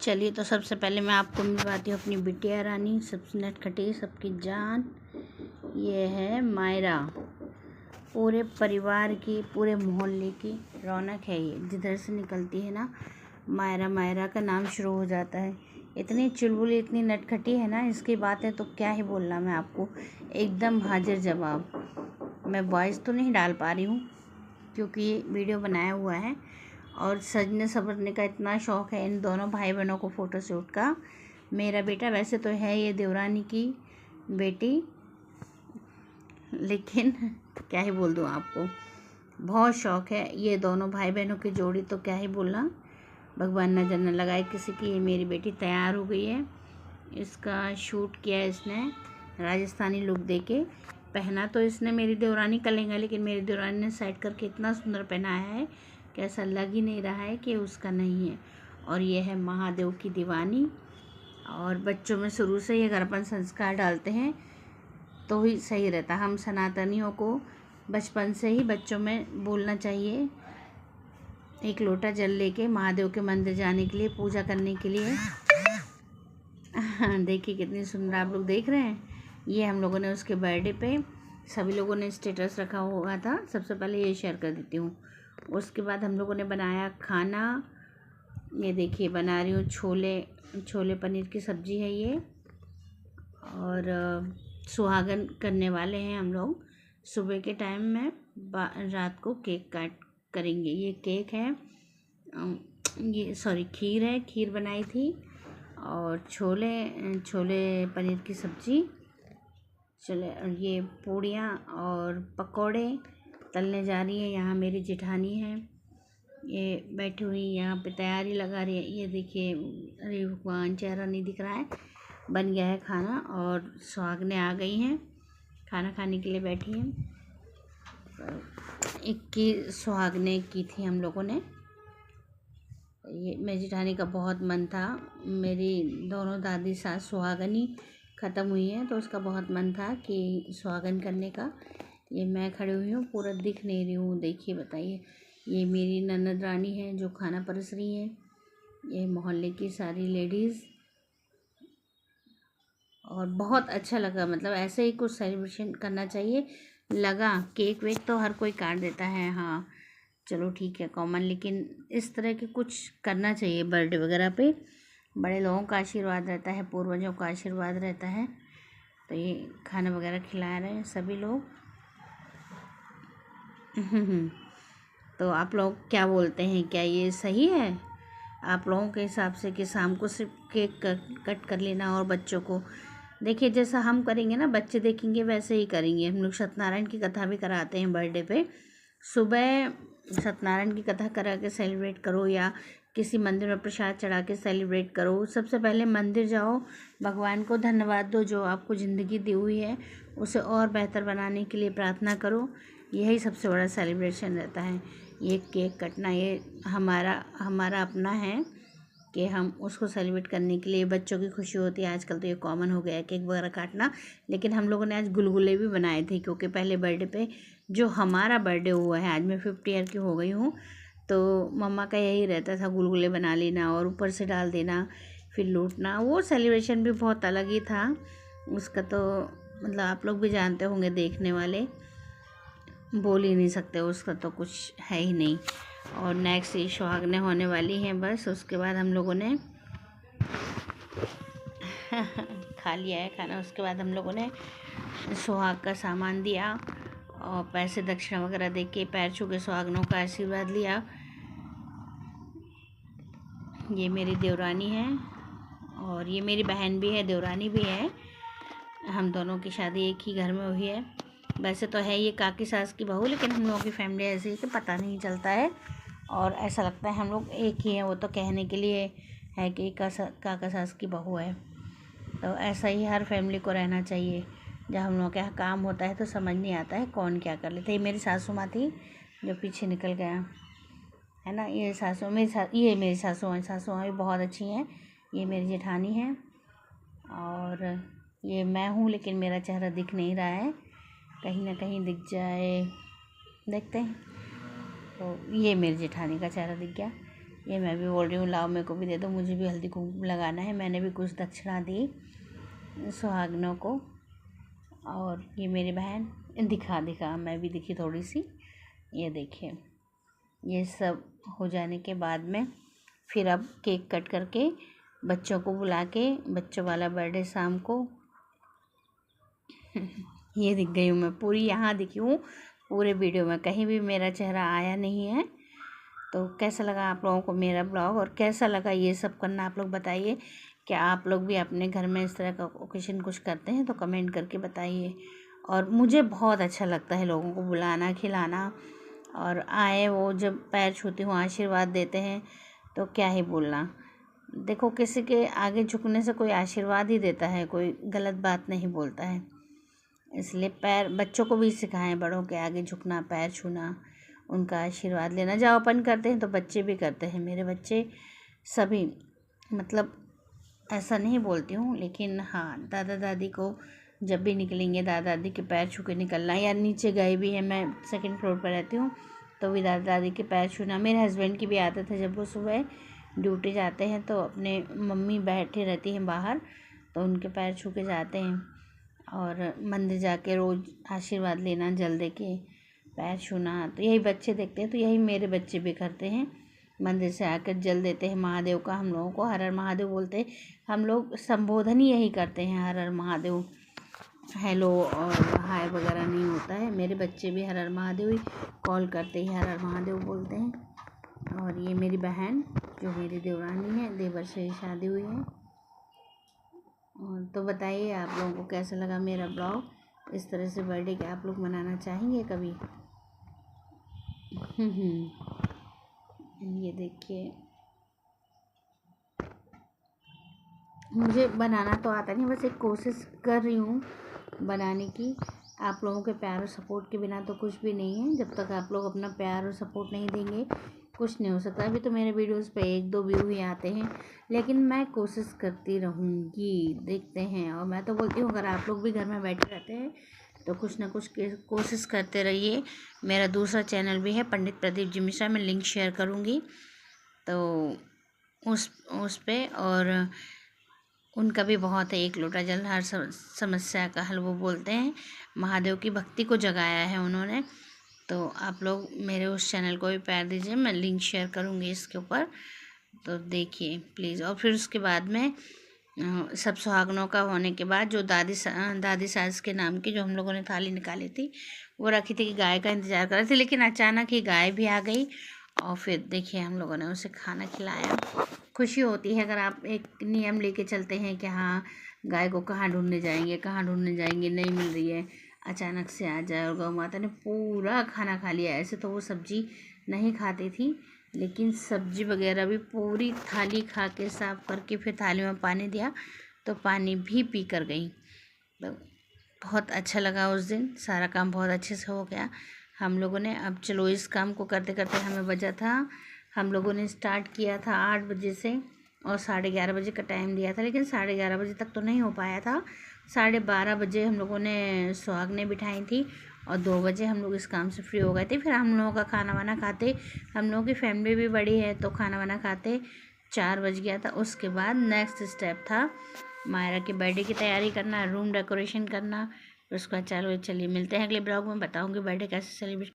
चलिए, तो सबसे पहले मैं आपको मिलवाती हूँ अपनी बिटिया रानी, सबसे नटखटी, सबकी जान। ये है मायरा, पूरे परिवार की, पूरे मोहल्ले की रौनक है। ये जिधर से निकलती है ना, मायरा मायरा का नाम शुरू हो जाता है। इतनी चुलबुली, इतनी नटखटी है ना, इसकी बातें तो क्या ही बोलना मैं आपको, एकदम हाजिर जवाब। मैं वॉइस तो नहीं डाल पा रही हूँ क्योंकि ये वीडियो बनाया हुआ है, और सजने संवरने का इतना शौक़ है इन दोनों भाई बहनों को फ़ोटोशूट का। मेरा बेटा वैसे तो है ये देवरानी की बेटी, लेकिन क्या ही बोल दूँ आपको, बहुत शौक़ है ये दोनों भाई बहनों की जोड़ी, तो क्या ही बोलना, भगवान नजर न लगाए किसी की। ये मेरी बेटी तैयार हो गई है, इसका शूट किया है इसने राजस्थानी लुक देके। पहना तो इसने मेरी देवरानी का लहंगा, लेकिन मेरी देवरानी ने सेट करके इतना सुंदर पहनाया है कि ऐसा लग ही नहीं रहा है कि उसका नहीं है। और ये है महादेव की दीवानी। और बच्चों में शुरू से ही अगर अपन संस्कार डालते हैं तो ही सही रहता। हम सनातनियों को बचपन से ही बच्चों में बोलना चाहिए, एक लोटा जल लेके महादेव के मंदिर जाने के लिए, पूजा करने के लिए। देखिए कितनी सुंदर, आप लोग देख रहे हैं। ये हम लोगों ने उसके बर्थडे पे सभी लोगों ने स्टेटस रखा हुआ था, सबसे पहले ये शेयर कर देती हूँ। उसके बाद हम लोगों ने बनाया खाना। ये देखिए बना रही हूँ छोले पनीर की सब्ज़ी है ये। और सुहागन करने वाले हैं हम लोग। सुबह के टाइम में रात को केक काट करेंगे। ये केक है, ये सॉरी खीर है, खीर बनाई थी। और छोले पनीर की सब्ज़ी, चले। और ये पूड़ियाँ और पकोड़े तलने जा रही है। यहाँ मेरी जेठानी है, ये बैठी हुई यहाँ पे तैयारी लगा रही है। ये देखिए, अरे भगवान, चेहरा नहीं दिख रहा है। बन गया है खाना और सुहागनें आ गई हैं, खाना खाने के लिए बैठी हैं। 21 सुहागनें की थी हम लोगों ने। ये मेरी जेठानी का बहुत मन था, मेरी दोनों दादी सास सुहागनी ख़त्म हुई है, तो उसका बहुत मन था कि सुहागन करने का। ये मैं खड़ी हुई हूँ, पूरा दिख नहीं रही हूँ, देखिए बताइए। ये मेरी ननद रानी है जो खाना परस रही है। ये मोहल्ले की सारी लेडीज़। और बहुत अच्छा लगा, मतलब ऐसे ही कुछ सेलिब्रेशन करना चाहिए। लगा केक वेक तो हर कोई काट देता है, हाँ चलो ठीक है कॉमन, लेकिन इस तरह के कुछ करना चाहिए बर्थडे वगैरह पे। बड़े लोगों का आशीर्वाद रहता है, पूर्वजों का आशीर्वाद रहता है। तो ये खाना वगैरह खिला रहे हैं सभी लोग। तो आप लोग क्या बोलते हैं, क्या ये सही है आप लोगों के हिसाब से कि शाम को सिर्फ केक कट कर लेना और बच्चों को, देखिए जैसा हम करेंगे ना बच्चे देखेंगे वैसे ही करेंगे। हम लोग सत्यनारायण की कथा भी कराते हैं बर्थडे पे। सुबह सत्यनारायण की कथा करा के सेलिब्रेट करो, या किसी मंदिर में प्रसाद चढ़ा के सेलिब्रेट करो। सबसे पहले मंदिर जाओ, भगवान को धन्यवाद दो जो आपको ज़िंदगी दी हुई है, उसे और बेहतर बनाने के लिए प्रार्थना करो। यही सबसे बड़ा सेलिब्रेशन रहता है। ये केक कटना ये हमारा अपना है कि हम उसको सेलिब्रेट करने के लिए, बच्चों की खुशी होती है। आजकल तो ये कॉमन हो गया है केक वगैरह काटना, लेकिन हम लोगों ने आज गुलगुले भी बनाए थे, क्योंकि पहले बर्थडे पे जो हमारा बर्थडे हुआ है, आज मैं 50 ईयर की हो गई हूँ, तो मम्मा का यही रहता था, गुलगुले बना लेना और ऊपर से डाल देना, फिर लूटना। वो सेलिब्रेशन भी बहुत अलग ही था उसका, तो मतलब आप लोग भी जानते होंगे, देखने वाले बोल ही नहीं सकते, उसका तो कुछ है ही नहीं। और नेक्स्ट ये सुहागनें होने वाली हैं, बस उसके बाद हम लोगों ने खा लिया है खाना। उसके बाद हम लोगों ने सुहाग का सामान दिया और पैसे दक्षिणा वगैरह दे के पैर छू के सुहागनों का आशीर्वाद लिया। ये मेरी देवरानी है और ये मेरी बहन भी है, देवरानी भी है। हम दोनों की शादी एक ही घर में हुई है। वैसे तो है ये काकी सास की बहू, लेकिन हम लोगों की फैमिली ऐसी है कि पता नहीं चलता है और ऐसा लगता है हम लोग एक ही हैं। वो तो कहने के लिए है कि काका सास की बहू है, तो ऐसा ही हर फैमिली को रहना चाहिए। जब हम लोगों के यहाँ काम होता है तो समझ नहीं आता है कौन क्या कर लेते। ये मेरी सासू माँ थी जो पीछे निकल गया है ना। ये मेरी सासू माँ भी बहुत अच्छी हैं। ये मेरी जेठानी है और ये मैं हूँ, लेकिन मेरा चेहरा दिख नहीं रहा है, कहीं ना कहीं दिख जाए, देखते हैं। तो ये मेरी जेठानी का चेहरा दिख गया। ये मैं भी बोल रही हूँ लाओ मेरे को भी दे दो, मुझे भी हल्दी कुमकुम लगाना है। मैंने भी कुछ दक्षिणा दी सुहागनों को। और ये मेरी बहन दिखा मैं भी दिखी थोड़ी सी। ये देखिए, ये सब हो जाने के बाद में फिर अब केक कट करके बच्चों को बुला के, बच्चों वाला बर्थडे शाम को ये दिख गई हूँ मैं पूरी, यहाँ दिखी हूँ पूरे वीडियो में, कहीं भी मेरा चेहरा आया नहीं है। तो कैसा लगा आप लोगों को मेरा ब्लॉग, और कैसा लगा ये सब करना आप लोग बताइए। क्या आप लोग भी अपने घर में इस तरह का ओकेशन कुछ करते हैं तो कमेंट करके बताइए। और मुझे बहुत अच्छा लगता है लोगों को बुलाना, खिलाना, और आए वो जब पैर छूती हूँ आशीर्वाद देते हैं तो क्या ही बोलना। देखो, किसी के आगे झुकने से कोई आशीर्वाद ही देता है, कोई गलत बात नहीं बोलता है। इसलिए पैर बच्चों को भी सिखाएं, बड़ों के आगे झुकना, पैर छूना, उनका आशीर्वाद लेना। जब अपन करते हैं तो बच्चे भी करते हैं। मेरे बच्चे सभी, मतलब ऐसा नहीं बोलती हूँ, लेकिन हाँ, दादा दादी को जब भी निकलेंगे दादा दादी के पैर छू के निकलना। या नीचे गए भी हैं, मैं सेकंड फ्लोर पर रहती हूँ, तो भी दादा दादी के पैर छूना। मेरे हस्बैंड की भी आदत है, जब वो सुबह ड्यूटी जाते हैं तो अपने मम्मी बैठी रहती हैं बाहर, तो उनके पैर छू के जाते हैं। और मंदिर जाके रोज़ आशीर्वाद लेना, जल दे के पैर छूना। तो यही बच्चे देखते हैं, तो यही मेरे बच्चे भी करते हैं। मंदिर से आकर जल देते हैं महादेव का। हम लोगों को हर हर महादेव बोलते हैं, हम लोग संबोधन ही यही करते हैं, हर हर महादेव। हेलो और हाय वगैरह नहीं होता है। मेरे बच्चे भी हर हर महादेव ही कॉल करते ही हर हर महादेव बोलते हैं। और ये मेरी बहन जो मेरी देवरानी है, देवर से शादी हुई है। तो बताइए आप लोगों को कैसा लगा मेरा ब्लॉग। इस तरह से बर्थडे के आप लोग मनाना चाहेंगे कभी? ये देखिए, मुझे बनाना तो आता नहीं, बस एक कोशिश कर रही हूँ बनाने की। आप लोगों के प्यार और सपोर्ट के बिना तो कुछ भी नहीं है। जब तक आप लोग अपना प्यार और सपोर्ट नहीं देंगे कुछ नहीं हो सकता। अभी तो मेरे वीडियोस पे 1-2 व्यू ही आते हैं, लेकिन मैं कोशिश करती रहूँगी, देखते हैं। और मैं तो बोलती हूँ, अगर आप लोग भी घर में बैठे रहते हैं तो कुछ ना कुछ कोशिश करते रहिए। मेरा दूसरा चैनल भी है, पंडित प्रदीप जी मिश्रा, मैं लिंक शेयर करूँगी, तो उस पे। और उनका भी बहुत है, एक लोटा जल हर समस्या का हल वो बोलते हैं। महादेव की भक्ति को जगाया है उन्होंने। तो आप लोग मेरे उस चैनल को भी प्यार दीजिए, मैं लिंक शेयर करूँगी इसके ऊपर, तो देखिए प्लीज़। और फिर उसके बाद में सब सुहागनों का होने के बाद जो दादी सास के नाम की जो हम लोगों ने थाली निकाली थी, वो रखी थी कि गाय का इंतज़ार कर रहे थे, लेकिन अचानक ही गाय भी आ गई। और फिर देखिए हम लोगों ने उसे खाना खिलाया। खुशी होती है अगर आप एक नियम लेके चलते हैं कि हाँ, गाय को कहाँ ढूंढने जाएंगे, नहीं मिल रही है, अचानक से आ जाए। और गौ माता ने पूरा खाना खा लिया। ऐसे तो वो सब्जी नहीं खाती थी, लेकिन सब्जी वगैरह भी पूरी थाली खा के साफ करके फिर थाली में पानी दिया, तो पानी भी पी कर गई। तो बहुत अच्छा लगा उस दिन, सारा काम बहुत अच्छे से हो गया हम लोगों ने। अब चलो, इस काम को करते करते हमें बजा था, हम लोगों ने स्टार्ट किया था 8 बजे से, और 11:30 बजे का टाइम दिया था, लेकिन 11:30 बजे तक तो नहीं हो पाया था। 12:30 बजे हम लोगों ने सुहागनें बिठाई थी, और 2 बजे हम लोग इस काम से फ्री हो गए थे। फिर हम लोगों का खाना वाना खाते, हम लोगों की फैमिली भी बड़ी है, तो खाना वाना खाते 4 बज गया था। उसके बाद नेक्स्ट स्टेप था मायरा के बर्थडे की तैयारी करना, रूम डेकोरेशन करना। फिर उसके बाद चलिए मिलते हैं अगले ब्लॉग में, बताऊँगी बर्थडे कैसे सेलिब्रेट